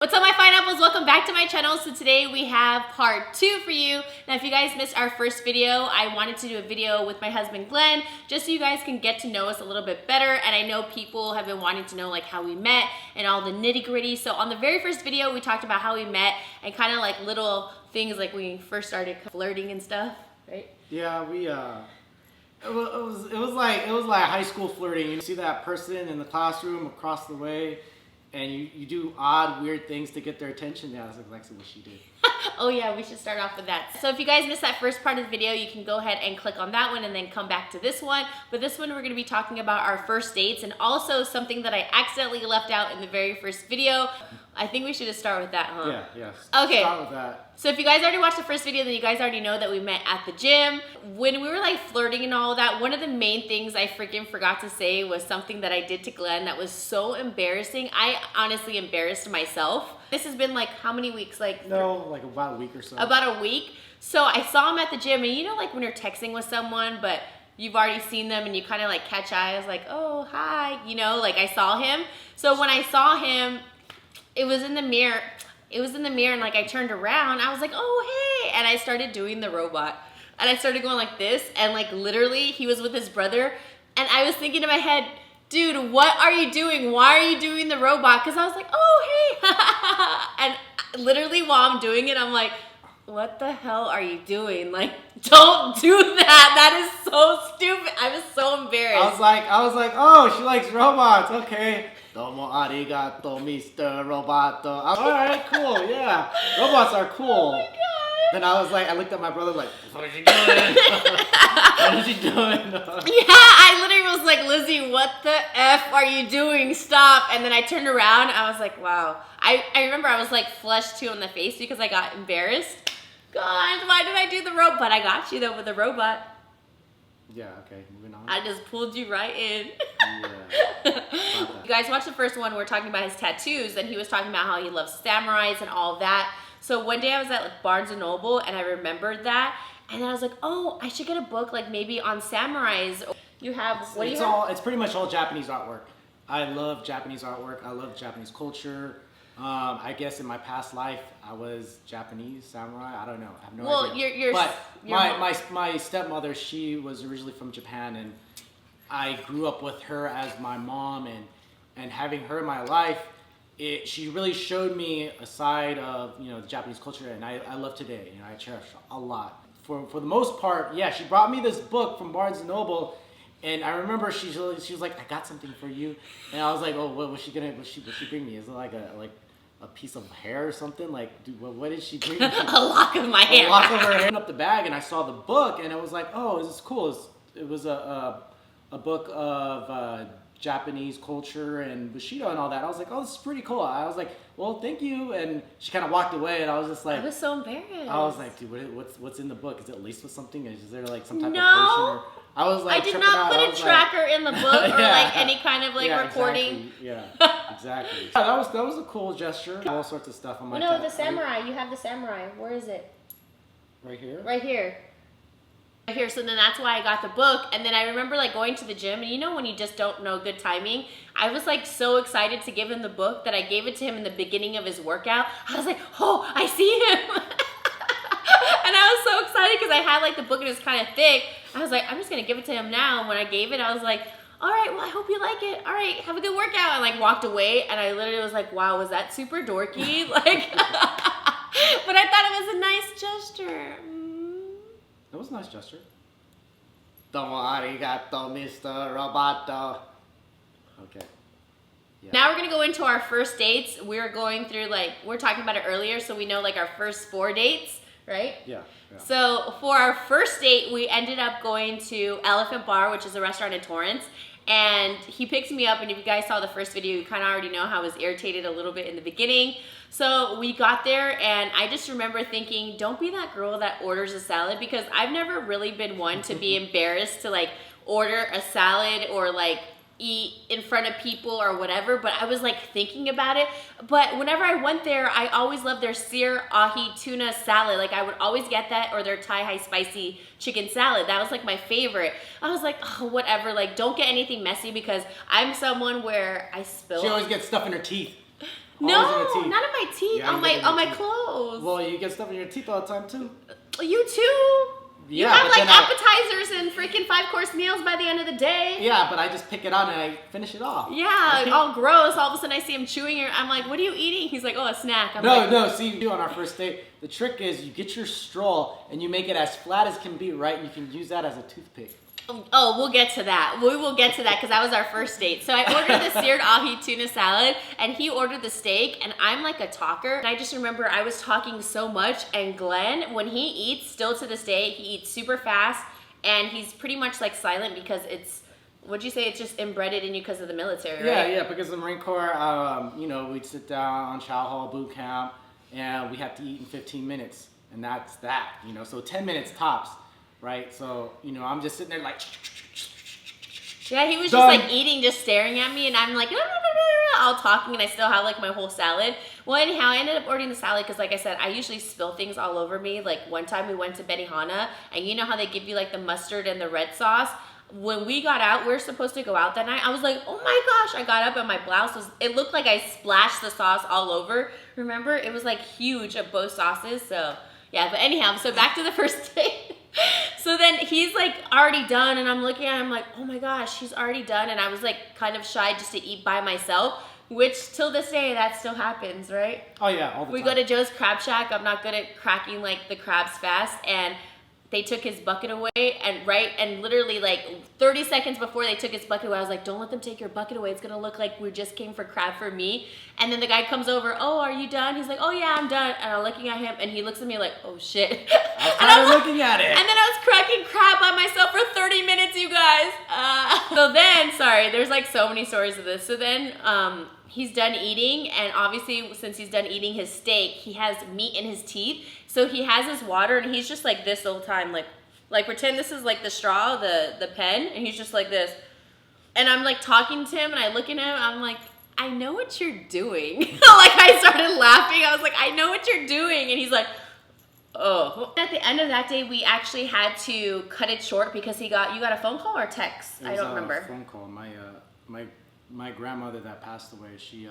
What's up, my fine apples? Welcome back to my channel. So today we have part 2 for you. Now if you guys missed our first video, I wanted to do a video with my husband Glenn just so you guys can get to know us a little bit better. And I know people have been wanting to know like how we met and all the nitty gritty. So on the very first video we talked about how we met and kind of like little things like when we first started flirting and stuff, right? Yeah, we it was like high school flirting. You see that person in the classroom across the way, and you do odd, weird things to get their attention. Yeah, that's exactly what she did. Oh yeah, we should start off with that. So if you guys missed that first part of the video, you can go ahead and click on that one and then come back to this one. But this one we're going to be talking about our first dates and also something that I accidentally left out in the very first video. I think we should just start with that, huh? Yeah. Okay. Start with that. So if you guys already watched the first video, then you guys already know that we met at the gym. When we were like flirting and all of that, one of the main things I freaking forgot to say was something that I did to Glenn that was so embarrassing. I honestly embarrassed myself. This has been like how many weeks? Like about a week or so. About a week. So I saw him at the gym, and you know like when you're texting with someone, but you've already seen them and you kind of like catch eyes like, oh, hi, you know, like I saw him. So when I saw him, it was in the mirror. It was in the mirror and like I turned around, I was like, oh, hey. And I started doing the robot. And I started going like this and like literally he was with his brother. And I was thinking in my head, dude, what are you doing? Why are you doing the robot? Because I was like, oh, hey. And literally while I'm doing it, I'm like, what the hell are you doing? Like, don't do that. That is so stupid. I was so embarrassed. I was like, oh, she likes robots. Okay. Domo arigato, Mr. Roboto. All right, cool. Yeah, robots are cool. Oh my god. Then I looked at my brother like, what is she doing? What is she doing? Yeah, I literally was like, Lizzy, what the F are you doing? Stop. And then I turned around. I was like, wow. I remember I was like flushed too in the face because I got embarrassed. God, why did I do the robot? But I got you though with the robot. Yeah, okay, moving on. I just pulled you right in. Yeah. You guys watched the first one, we were talking about his tattoos, and he was talking about how he loves samurais and all of that. So one day I was at like Barnes & Noble, and I remembered that, and then I was like, oh, I should get a book like maybe on samurais. You have, what do you have? It's pretty much all Japanese artwork. I love Japanese artwork. I love Japanese culture. I guess in my past life I was Japanese samurai. I don't know. I have no idea. My stepmother, she was originally from Japan, and I grew up with her as my mom, and having her in my life, she really showed me a side of the Japanese culture, and I love today, and I cherish a lot. For the most part, yeah, she brought me this book from Barnes & Noble. And I remember she was like, I got something for you, and I was like, oh, what was she bring me? Is it like a piece of hair or something? Like, dude, what did she bring me? A lock of my hair. A lock of her hair. I opened up the bag and I saw the book, and it was like, oh, this is cool. It was a book of Japanese culture and Bushido and all that. I was like, oh, this is pretty cool. I was like, well, thank you. And she kind of walked away, and I was just like, I was so embarrassed. I was like, dude, what's in the book? Is it laced with something? Is there like some type of potion? I was like, I did not put a tracker in the book or like any kind of like recording. Exactly. Yeah, exactly. Yeah, that was a cool gesture. All sorts of stuff on my. No, the samurai. You have the samurai. Where is it? Right here. Right here. Right here. So then that's why I got the book. And then I remember like going to the gym, and you know when you just don't know good timing, I was like so excited to give him the book that I gave it to him in the beginning of his workout. I was like, oh, I see him. And I was so excited because I had like the book and it was kind of thick. I was like, I'm just gonna give it to him now. And when I gave it, I was like, all right, well, I hope you like it. All right, have a good workout. And like walked away, and I literally was like, wow, was that super dorky? Like, but I thought it was a nice gesture. It was a nice gesture. Domo arigato, Mr. Roboto. Okay. Yeah. Now we're gonna go into our first dates. We're going through like, we're talking about it earlier, so we know like our first 4 dates, right? Yeah. So for our first date, we ended up going to Elephant Bar, which is a restaurant in Torrance. And he picked me up, and if you guys saw the first video, you kind of already know how I was irritated a little bit in the beginning. So we got there, and I just remember thinking, don't be that girl that orders a salad, because I've never really been one to be embarrassed to like order a salad or like eat in front of people or whatever, but I was like thinking about it. But whenever I went there, I always loved their sear ahi tuna salad. Like I would always get that, or their Thai high spicy chicken salad. That was like my favorite. I was like, oh, whatever, like don't get anything messy, because I'm someone where I spill. She always gets stuff in her teeth. No, not in my teeth. Yeah, on my clothes. Well, you get stuff in your teeth all the time too. You too. Yeah, you have like appetizers and freaking 5-course meals by the end of the day. Yeah, but I just pick it out and I finish it off. Yeah, all gross. All of a sudden I see him chewing it. I'm like, what are you eating? He's like, oh, a snack. I'm no, see, on our first date, the trick is you get your straw and you make it as flat as can be, right? You can use that as a toothpick. Oh, we'll get to that. We will get to that because that was our first date. So I ordered the seared ahi tuna salad and he ordered the steak, and I'm like a talker. And I just remember I was talking so much, and Glenn, when he eats, still to this day, he eats super fast and he's pretty much like silent because it's, what'd you say? It's just embedded in you because of the military, right? Yeah, because the Marine Corps, we'd sit down on Chow Hall boot camp and we had to eat in 15 minutes. And that's that, so 10 minutes tops. Right, so I'm just sitting there like. Yeah, he was just like eating, just staring at me, and I'm like, all talking, and I still have like my whole salad. Well, anyhow, I ended up ordering the salad because, like I said, I usually spill things all over me. Like one time we went to Benihana, and you know how they give you like the mustard and the red sauce. When we got out, we were supposed to go out that night. I was like, oh my gosh! I got up and my blouse it looked like I splashed the sauce all over. Remember, it was like huge of both sauces. So yeah, but anyhow, so back to the first date. So then he's like already done, and I'm looking at him like, oh my gosh, he's already done. And I was like kind of shy just to eat by myself, which till this day that still happens, right? Oh yeah, all the time. We go to Joe's Crab Shack. I'm not good at cracking like the crabs fast, and they took his bucket away, and literally like 30 seconds before they took his bucket away, I was like, don't let them take your bucket away. It's gonna look like we just came for crab for me. And then the guy comes over, oh, are you done? He's like, oh yeah, I'm done. And I'm looking at him, and he looks at me like, oh shit. I was kind of looking at it. And then I was cracking crab by myself for 30 minutes, you guys. So then, sorry, there's like so many stories of this. So then, he's done eating, and obviously since he's done eating his steak, he has meat in his teeth. So he has his water, and he's just like this the whole time, like pretend this is like the straw, the pen, and he's just like this. And I'm like talking to him, and I look at him, I'm like, I know what you're doing. Like I started laughing. I was like, I know what you're doing. And he's like, oh. At the end of that day, we actually had to cut it short because you got a phone call or text? I don't remember. A phone call. My grandmother that passed away, she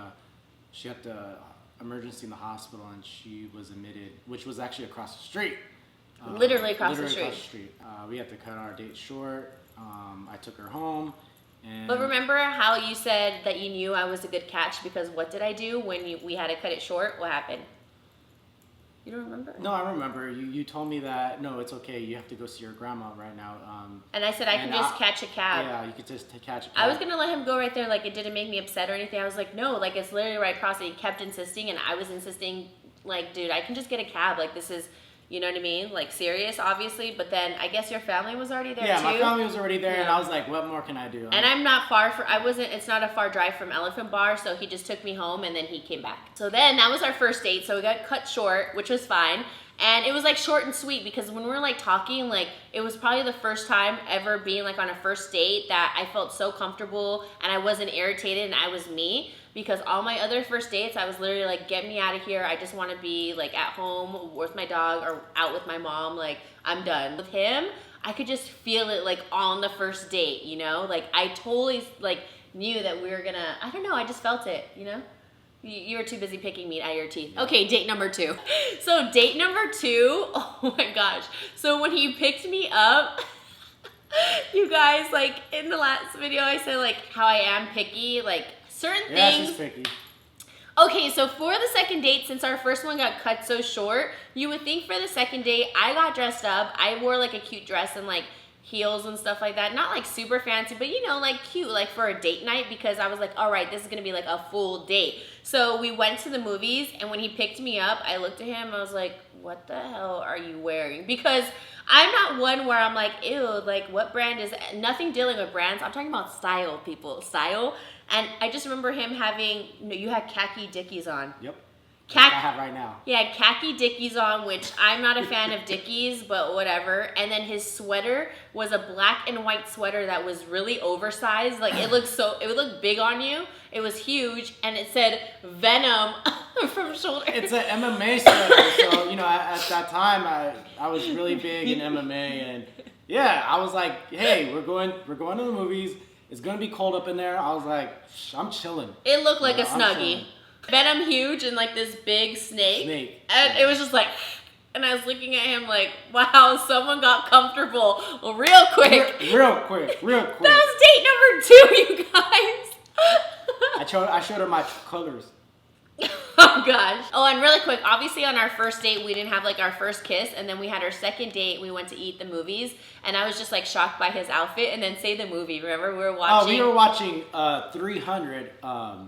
had the emergency in the hospital, and she was admitted, which was actually across the street. Literally across the street. We had to cut our date short. I took her home. But remember how you said that you knew I was a good catch because what did I do when we had to cut it short? What happened? You don't remember? No, I remember. You told me that, no, it's okay. You have to go see your grandma right now. And I said I can just catch a cab. Yeah, you could just catch a cab. I was going to let him go right there. Like, it didn't make me upset or anything. I was like, no, like, it's literally right across. And he kept insisting, and I was insisting, like, dude, I can just get a cab. Like, this is, you know what I mean? Like, serious, obviously. But then I guess your family was already there, too. Yeah, my family was already there, and I was like, what more can I do? And I'm not it's not a far drive from Elephant Bar, so he just took me home, and then he came back. So then that was our first date, so we got cut short, which was fine. And it was like short and sweet because when we were like talking, like it was probably the first time ever being like on a first date that I felt so comfortable and I wasn't irritated and I was me. Because all my other first dates, I was literally like, get me out of here. I just want to be like at home with my dog or out with my mom. Like, I'm done. With him, I could just feel it like on the first date, you know? Like, I totally like knew that we were gonna, I don't know, I just felt it, you know? You were too busy picking meat out of your teeth. Okay, date number 2. So date number 2, oh my gosh. So when he picked me up, you guys, like in the last video, I said like how I am picky, like certain things. She's picky. Okay, so for the second date, since our first one got cut so short, you would think for the second date, I got dressed up. I wore like a cute dress and like heels and stuff like that. Not like super fancy, but you know, like cute, like for a date night because I was like, all right, this is gonna be like a full date. So we went to the movies, and when he picked me up, I looked at him, I was like, what the hell are you wearing? Because I'm not one where I'm like, ew, like what brand is it? Nothing dealing with brands. I'm talking about style, people, style. And I just remember him having, you had khaki Dickies on. Yep. I have right now. Yeah, khaki Dickies on, which I'm not a fan of Dickies, but whatever. And then his sweater was a black and white sweater that was really oversized. Like it would look big on you. It was huge, and it said Venom from shoulder. It's an MMA sweater, so you know at that time I was really big in MMA, and yeah, I was like, hey, we're going to the movies. It's gonna be cold up in there. I was like, I'm chilling. It looked like a Snuggie. Venom huge and like this big snake. And it was just like, and I was looking at him like, wow, someone got comfortable real quick. Real quick. That was date number 2, you guys. I showed her my colors. Oh gosh. Oh, and really quick, obviously on our first date, we didn't have like our first kiss, and then we had our second date, we went to eat the movies, and I was just like shocked by his outfit, and then say the movie, remember? We were watching. Oh, we were watching 300, I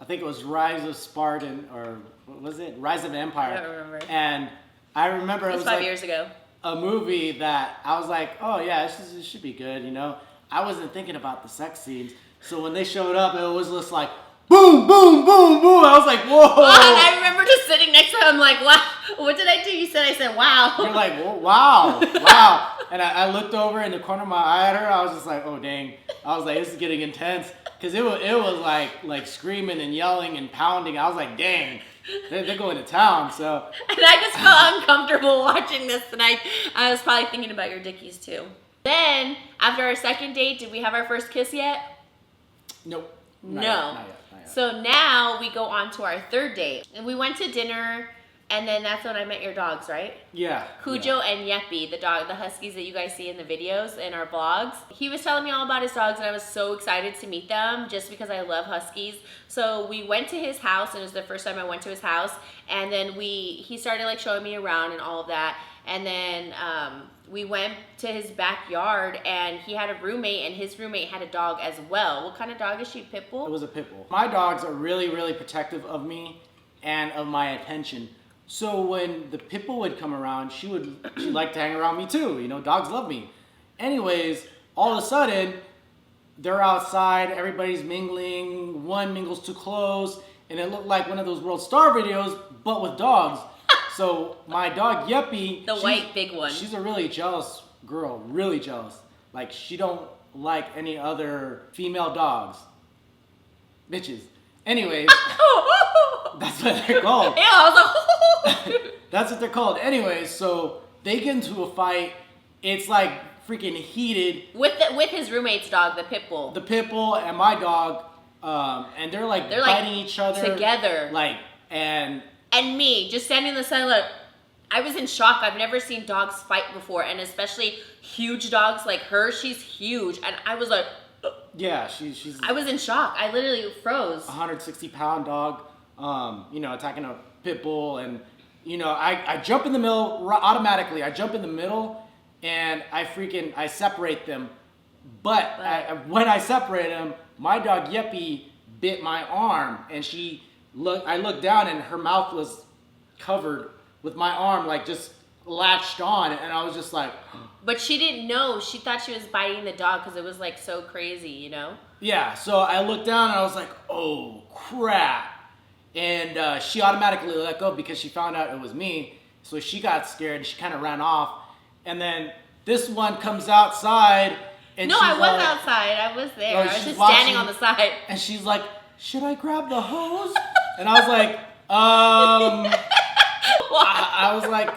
think it was Rise of Spartan, or what was it? Rise of Empire. I don't remember. And I remember it was 5 like years ago. A movie that I was like, oh yeah, this should be good, you know? I wasn't thinking about the sex scenes, so when they showed up, it was just like, boom, boom, boom, boom. I was like, whoa. Oh, and I remember just sitting next to him like, wow, what did I do? I said, wow. You're like, wow, wow. And I looked over in the corner of my eye at her. I was just like, oh, dang. I was like, this is getting intense. Because it was like screaming and yelling and pounding. I was like, dang, they're going to town. So. And I just felt uncomfortable watching this tonight. I was probably thinking about your dickies too. Then, after our second date, did we have our first kiss yet? Nope. No. Not yet. So now we go on to our third date. And we went to dinner, and then that's when I met your dogs, right? Yeah. Cujo and Yeppy, the huskies that you guys see in the videos and our vlogs. He was telling me all about his dogs, and I was so excited to meet them just because I love huskies. So we went to his house, and it was the first time I went to his house. And then he started like showing me around and all of that. And then we went to his backyard, and he had a roommate, and his roommate had a dog as well. What kind of dog is she? Pit bull? It was a pit bull. My dogs are really, really protective of me and of my attention. So when the pit bull would come around, she'd like to hang around me too. You know, dogs love me. Anyways, all of a sudden, they're outside, everybody's mingling, one mingles too close, and it looked like one of those World Star videos, but with dogs. So my dog Yeppy, the white big one. She's a really jealous girl, really jealous. Like she don't like any other female dogs. Bitches. Anyways, that's what they're called. Yeah, I was like, that's what they're called. Anyways, so they get into a fight. It's like freaking heated. With his roommate's dog, the pit bull. The pit bull and my dog, and they're biting each other together. And me, just standing in the sun, like, I was in shock. I've never seen dogs fight before, and especially huge dogs like her. She's huge, and I was like, yeah, she's. I was in shock. I literally froze. 160-pound dog, you know, attacking a pit bull, and you know, I jump in the middle automatically. I jump in the middle, and I separate them. But when I separate them, my dog Yeppy bit my arm, and I looked down, and her mouth was covered with my arm, like just latched on, and I was just like. But she didn't know. She thought she was biting the dog because it was like so crazy, you know? Yeah, so I looked down and I was like, oh crap. And she automatically let go because she found out it was me. So she got scared and she kind of ran off. And then this one comes outside. And no, I was outside. I was there. I was just standing on the side. And she's like, should I grab the hose? And I was like, I was like,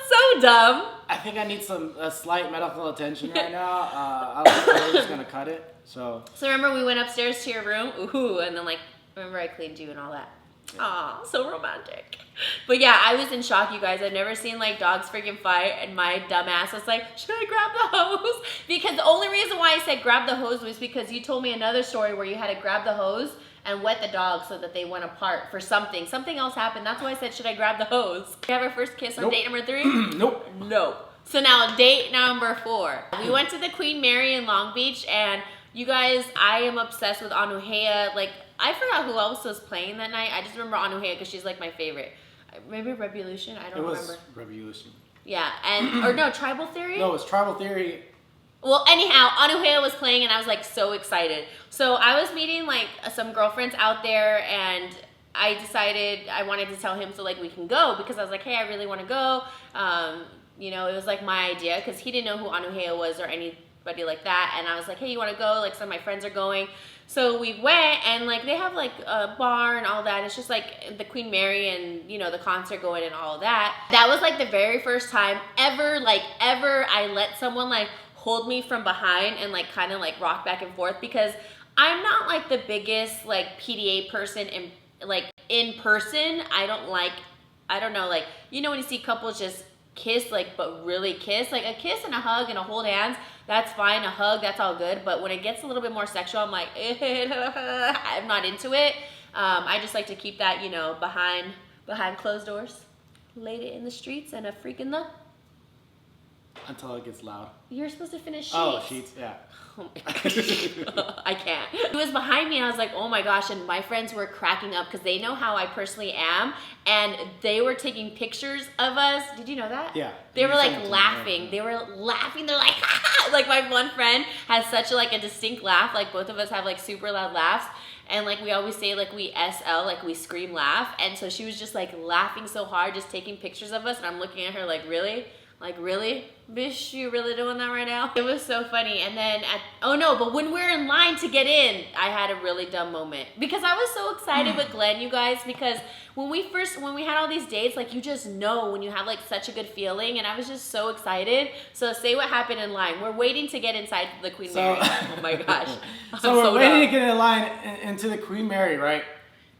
so dumb. I think I need a slight medical attention right now. I was just gonna cut it. So remember we went upstairs to your room, and then like remember I cleaned you and all that. Aw, so romantic. But yeah, I was in shock, you guys. I've never seen like dogs freaking fight, and my dumb ass was like, should I grab the hose? Because the only reason why I said grab the hose was because you told me another story where you had to grab the hose and wet the dog so that they went apart for something. Something else happened. That's why I said, should I grab the hose? We have our first kiss on date number 3? Nope. No. So now date number 4. We went to the Queen Mary in Long Beach, and you guys, I am obsessed with Anuhea. Like, I forgot who else was playing that night. I just remember Anuhea because she's like my favorite. Maybe Revolution? I don't remember. It was Revolution. Yeah, and, or no, Tribal Theory? No, it's Tribal Theory. Well, anyhow, Anuhea was playing, and I was like so excited. So I was meeting like some girlfriends out there, and I decided I wanted to tell him so like we can go, because I was like, hey, I really want to go. You know, it was like my idea because he didn't know who Anuhea was or anybody like that. And I was like, hey, you want to go? Like some of my friends are going. So we went, and like they have like a bar and all that. It's just like the Queen Mary and, you know, the concert going and all that. That was like the very first time ever I let someone like hold me from behind and like kind of like rock back and forth, because I'm not like the biggest like PDA person in person. I don't know, like, you know when you see couples just kiss, like, but really kiss, like a kiss and a hug and a hold hands, that's fine. A hug, that's all good. But when it gets a little bit more sexual, I'm like, I'm not into it. I just like to keep that, you know, behind closed doors. Laid it in the streets and a freaking the. Until it gets loud. You're supposed to finish sheets. Oh, sheets, yeah. Oh my gosh. I can't. He was behind me and I was like, oh my gosh. And my friends were cracking up because they know how I personally am. And they were taking pictures of us. Did you know that? Yeah. They were like laughing. They were laughing. They're like, ha. Like my one friend has such a distinct laugh. Like both of us have like super loud laughs. And like we always say, like we SL, like we scream laugh. And so she was just like laughing so hard, just taking pictures of us. And I'm looking at her like, really? Like, really? Bish, you really doing that right now? It was so funny. And then, but when we're in line to get in, I had a really dumb moment. Because I was so excited with Glenn, you guys, because when we had all these dates, like, you just know when you have, like, such a good feeling. And I was just so excited. So say what happened in line. We're waiting to get inside the Queen Mary. Oh, my gosh. So we're waiting to get in line into the Queen Mary, right?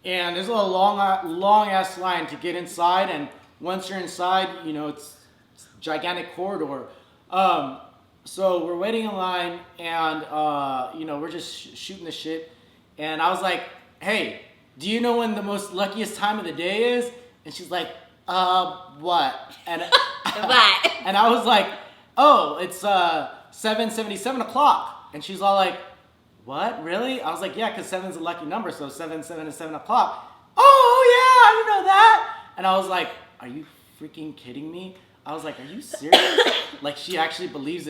And there's a long-ass line to get inside. And once you're inside, you know, it's gigantic corridor. So we're waiting in line and, you know, we're just shooting the shit. And I was like, hey, do you know when the most luckiest time of the day is? And she's like, what? And, what? And I was like, oh, it's 7 o'clock. And she's all like, what, really? I was like, yeah, because 7's a lucky number, so 7 is 7 o'clock. Oh, yeah, I know that. And I was like, are you freaking kidding me? I was like, are you serious? Like, she actually believes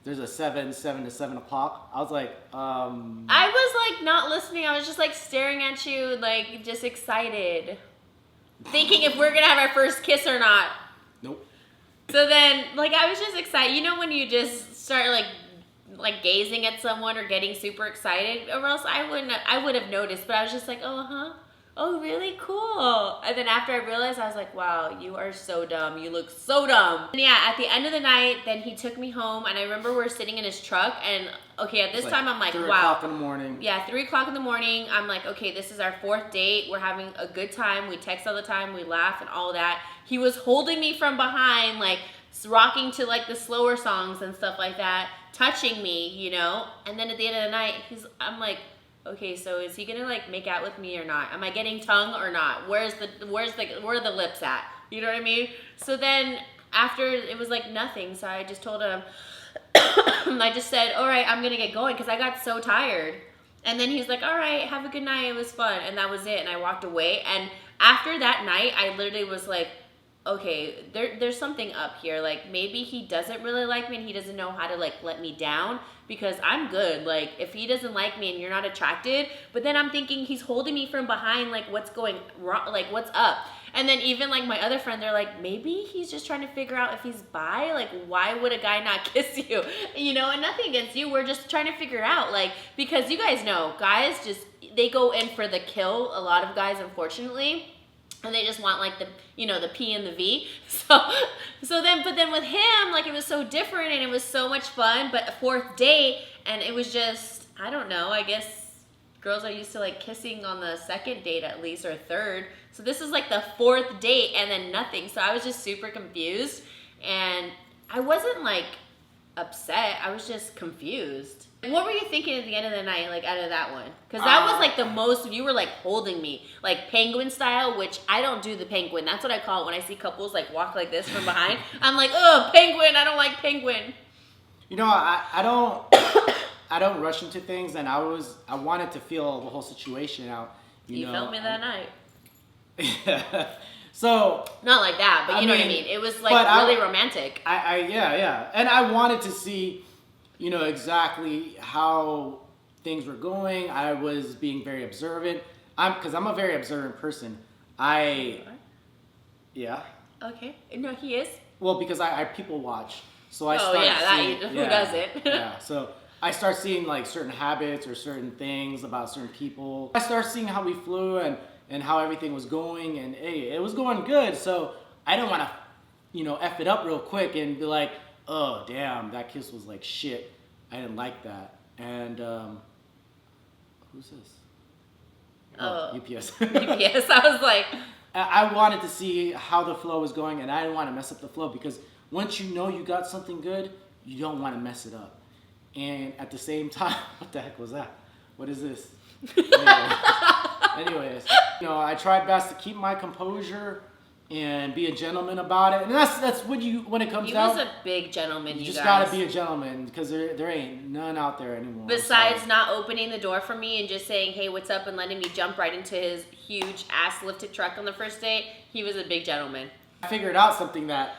there's a 7 to 7 o'clock. I was like, I was like not listening. I was just like staring at you, like just excited. Thinking if we're gonna have our first kiss or not. Nope. So then, like, I was just excited. You know when you just start like gazing at someone or getting super excited, or else I would have noticed, but I was just like, oh, really? Cool. And then after I realized, I was like, wow, you are so dumb. You look so dumb. And yeah, at the end of the night, then he took me home, and I remember we're sitting in his truck, and okay, at this time, I'm like, 3 wow. 3 o'clock in the morning. Yeah, 3 o'clock in the morning. I'm like, okay, this is our 4th date. We're having a good time. We text all the time. We laugh and all that. He was holding me from behind, like, rocking to, like, the slower songs and stuff like that, touching me, you know? And then at the end of the night, I'm like, okay, so is he gonna like make out with me or not? Am I getting tongue or not? Where are the lips at? You know what I mean? So then after it was like nothing, so I just told him, I just said, all right, I'm gonna get going because I got so tired. And then he's like, all right, have a good night. It was fun. And that was it. And I walked away. And after that night, I literally was like, okay, there's something up here. Like, maybe he doesn't really like me and he doesn't know how to, like, let me down because I'm good. Like, if he doesn't like me and you're not attracted, but then I'm thinking he's holding me from behind, like, what's going wrong? Like, what's up? And then even, like, my other friend, they're like, maybe he's just trying to figure out if he's bi. Like, why would a guy not kiss you? You know, and nothing against you. We're just trying to figure out, like, because you guys know, guys just, they go in for the kill. A lot of guys, unfortunately. And they just want like the, you know, the P and the V. So then with him, like it was so different and it was so much fun, but a 4th date and it was just, I don't know, I guess girls are used to like kissing on the 2nd date at least or 3rd. So this is like the 4th date and then nothing. So I was just super confused and I wasn't like upset. I was just confused. What were you thinking at the end of the night, like out of that one? Because that was like the most, you were like holding me, like penguin style, which I don't do the penguin. That's what I call it when I see couples like walk like this from behind. I'm like, oh, penguin, I don't like penguin. You know, I don't rush into things, and I wanted to feel the whole situation out. You know, felt me that night. Yeah. So not like that, but you know what I mean. It was like really romantic. Yeah, and I wanted to see, you know, exactly how things were going. I was being very observant. Because I'm a very observant person. Yeah. Okay. No, he is. Well, because I people watch, so I who doesn't? Yeah. So I start seeing like certain habits or certain things about certain people. I start seeing how we flew and how everything was going, and hey, it was going good. So I didn't want to, you know, F it up real quick and be like, oh damn, that kiss was like shit. I didn't like that. And who's this? Oh, UPS. UPS. I was like, I wanted to see how the flow was going, and I didn't want to mess up the flow because once you know you got something good, you don't want to mess it up. And at the same time, what the heck was that? What is this? Anyways, you know, I tried best to keep my composure and be a gentleman about it. And that's when it comes down. He was a big gentleman, you just gotta be a gentleman because there ain't none out there anymore. Besides not opening the door for me and just saying, hey, what's up, and letting me jump right into his huge ass lifted truck on the first date, he was a big gentleman. I figured out something that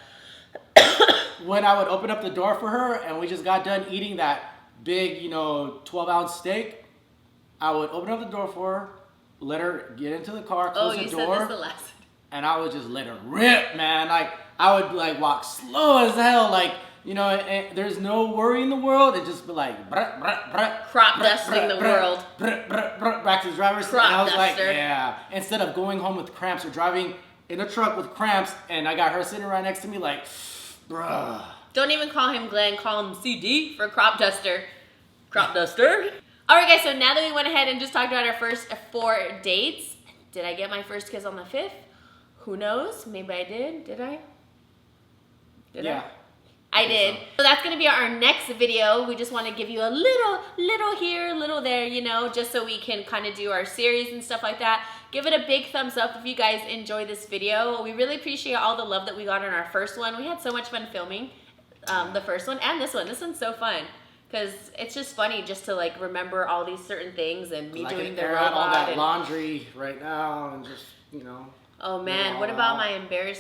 when I would open up the door for her and we just got done eating that big, 12-ounce steak, I would open up the door for her, let her get into the car, close the door. Oh, you said this the last. And I would just let her rip, man. Like, I would, walk slow as hell. Like, there's no worry in the world. It'd just be like, brr, brr, brr, crop dusting the world. Brr, brr, brr, back to the driver's seat. And I was like, yeah. Instead of going home with cramps or driving in a truck with cramps, and I got her sitting right next to me like, bruh. Don't even call him Glenn. Call him CD for crop duster. Crop duster. All right, guys. So now that we went ahead and just talked about our first 4 dates, did I get my first kiss on the 5th? Who knows? Maybe I did. Did I? Yeah. I did. So that's going to be our next video. We just want to give you a little here, little there, just so we can kind of do our series and stuff like that. Give it a big thumbs up if you guys enjoy this video. We really appreciate all the love that we got on our first one. We had so much fun filming the first one and this one. This one's so fun because it's just funny just to remember all these certain things and me doing the robot. All that laundry right now and just, Oh man, what about my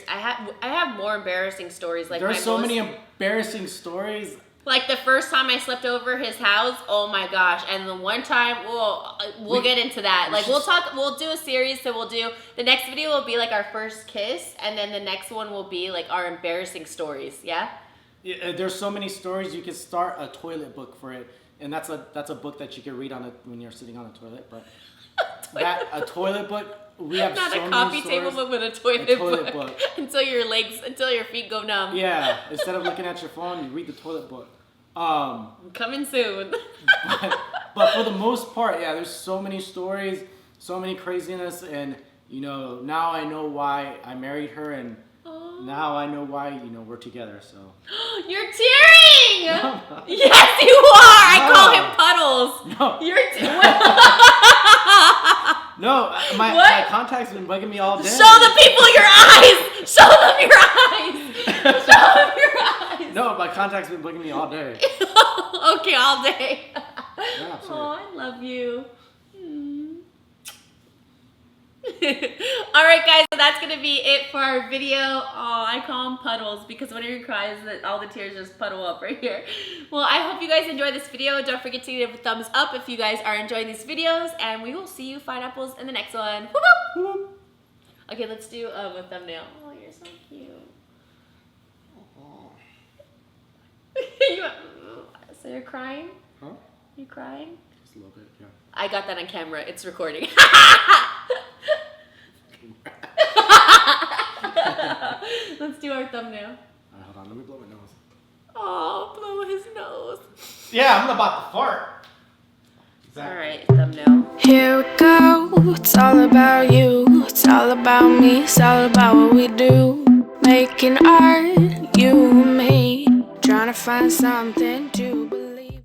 I have more embarrassing stories. There's so many embarrassing stories. Like the first time I slept over his house, oh my gosh. And the one time, we'll get into that. We'll do a series, so we'll do, the next video will be our first kiss, and then the next one will be our embarrassing stories, yeah? Yeah, there's so many stories. You could start a toilet book for it, and that's a book that you can read when you're sitting on a toilet, but a toilet book. We have not so a coffee table, but with a toilet book. Until your feet go numb. Yeah, instead of looking at your phone, you read the toilet book. Coming soon. but for the most part, yeah, there's so many stories, so many craziness, and now I know why I married her, and now I know why we're together. So you're tearing. No. Yes, you are. I call him Puddles. No, you're No, my contact's been bugging me all day. Show the people your eyes! Show them your eyes! Show them your eyes! No, my contact's been bugging me all day. Okay, all day. Yeah, oh, I love you. Alright guys, so that's going to be it for our video. Oh, I call them puddles because whenever he cries, all the tears just puddle up right here. Well, I hope you guys enjoyed this video. Don't forget to give a thumbs up if you guys are enjoying these videos, and we will see you fine apples in the next one. Whoop, whoop. Okay, let's do a thumbnail. Oh, you're so cute. So you're crying? Huh? You crying? Just a little bit, yeah. I got that on camera. It's recording. Let's do our thumbnail. Hold on, let me blow my nose. Oh, blow his nose. Yeah, I'm about to fart. Exactly. Alright, thumbnail. Here we go. It's all about you. It's all about me. It's all about what we do. Making art, you and me. Trying to find something to believe.